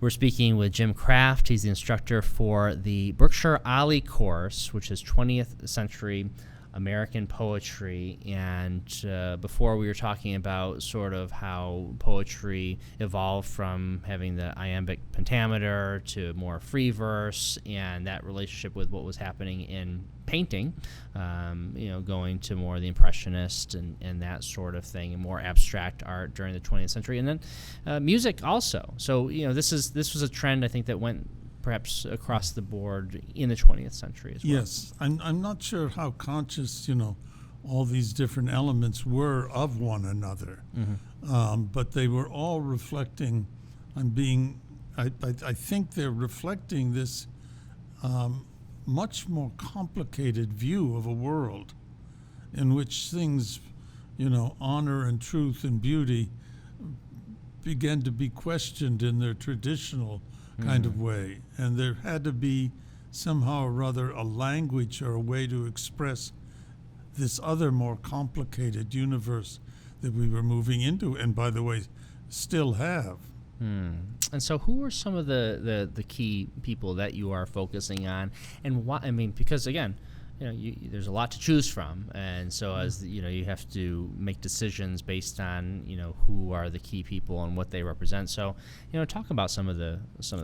We're speaking with Jim Kraft. He's the instructor for the Berkshire OLLI course, which is 20th century American poetry. And before we were talking about sort of how poetry evolved from having the iambic pentameter to more free verse, and that relationship with what was happening in painting, going to more the Impressionist and that sort of thing, and more abstract art during the 20th century, and then music also. So this was a trend, I think, that went perhaps across the board in the 20th century as well. Yes, I'm not sure how conscious all these different elements were of one another, but they were all reflecting. I think they're reflecting this much more complicated view of a world in which things, honor and truth and beauty began to be questioned in their traditional kind of way. And there had to be somehow or other a language or a way to express this other more complicated universe that we were moving into, and by the way, still have. And so who are some of the key people that you are focusing on, and why? I mean, because again, there's a lot to choose from, and so as you have to make decisions based on who are the key people and what they represent. So talk about some of the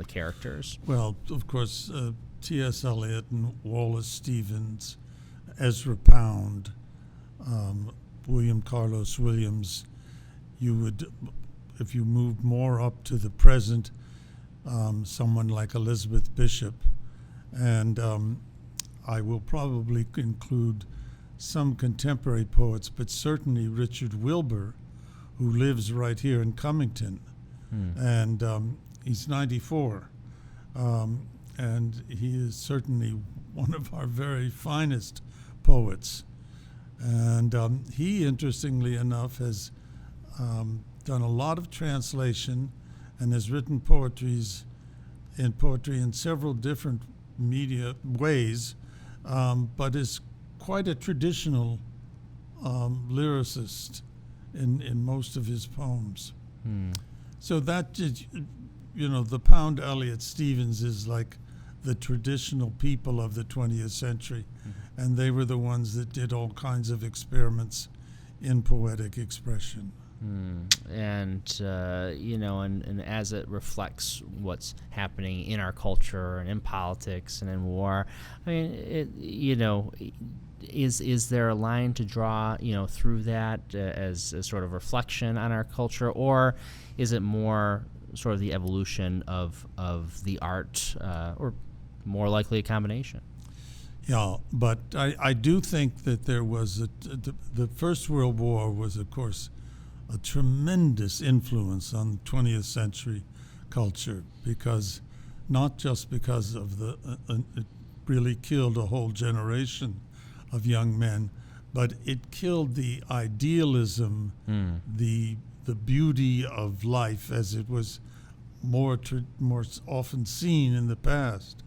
characters. Well, of course, T.S. Eliot and Wallace Stevens, Ezra Pound, William Carlos Williams. You would, if you moved more up to the present, someone like Elizabeth Bishop, and I will probably include some contemporary poets, but certainly Richard Wilbur, who lives right here in Cummington, and he's 94, and he is certainly one of our very finest poets. And he, interestingly enough, has done a lot of translation and has written poetry in several different media ways, but is quite a traditional lyricist in most of his poems. So that, the Pound, Eliot, Stevens is like the traditional people of the 20th century, and they were the ones that did all kinds of experiments in poetic expression. And as it reflects what's happening in our culture and in politics and in war, I mean, is there a line to draw, through that as a sort of reflection on our culture, or is it more sort of the evolution of the art, or more likely a combination? Yeah, but I do think that there was the First World War was, of course, a tremendous influence on 20th century culture, because not just because of it really killed a whole generation of young men, but it killed the idealism, the beauty of life as it was more often seen in the past.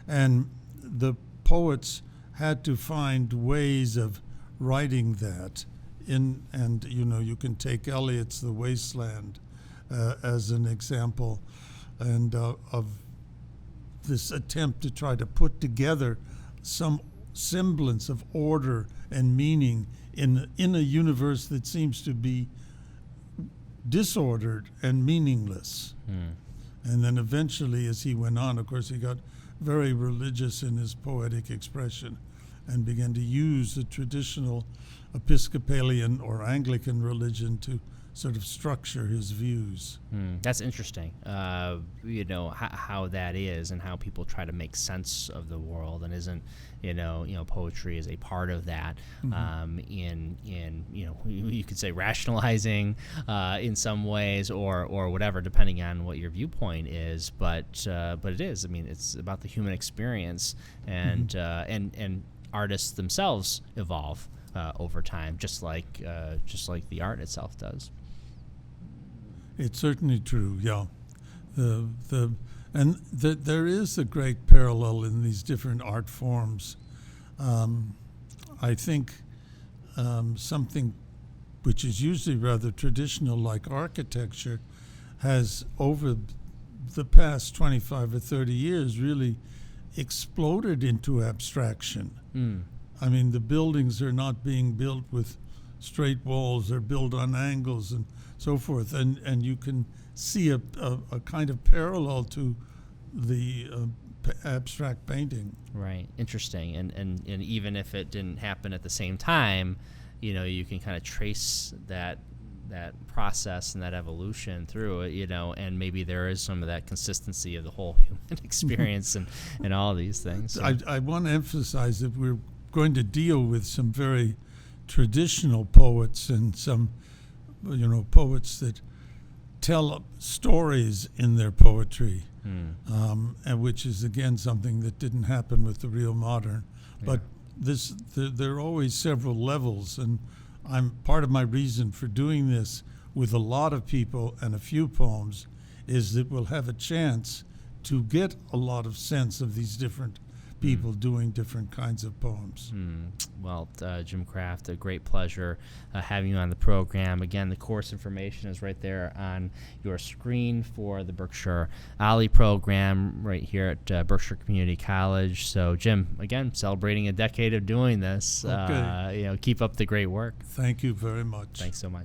And the poets had to find ways of writing that. You can take Eliot's The Wasteland as an example, and of this attempt to try to put together some semblance of order and meaning in a universe that seems to be disordered and meaningless. And then eventually, as he went on, of course, he got very religious in his poetic expression and began to use the traditional Episcopalian or Anglican religion to sort of structure his views. That's interesting. How that is, and how people try to make sense of the world, and isn't poetry is a part of that. In you could say rationalizing in some ways, or whatever, depending on what your viewpoint is. But it is. I mean, it's about the human experience, and artists themselves evolve over time, just like the art itself does. It's certainly true, yeah. There is a great parallel in these different art forms. I think something which is usually rather traditional, like architecture, has over the past 25 or 30 years really exploded into abstraction. I mean, the buildings are not being built with straight walls, they're built on angles and so forth, and you can see a kind of parallel to the abstract painting. Right. Interesting. And even if it didn't happen at the same time, you can kind of trace that process and that evolution through it, and maybe there is some of that consistency of the whole human experience and all these things. So. I want to emphasize that we're going to deal with some very traditional poets and some, poets that tell stories in their poetry, and which is again something that didn't happen with the real modern. Yeah. But there are always several levels, and part of my reason for doing this with a lot of people and a few poems is that we'll have a chance to get a lot of sense of these different people doing different kinds of poems. Well, Jim Kraft, a great pleasure having you on the program. Again, the course information is right there on your screen for the Berkshire OLLI program right here at Berkshire Community College. So, Jim, again, celebrating a decade of doing this. Okay. Keep up the great work. Thank you very much. Thanks so much.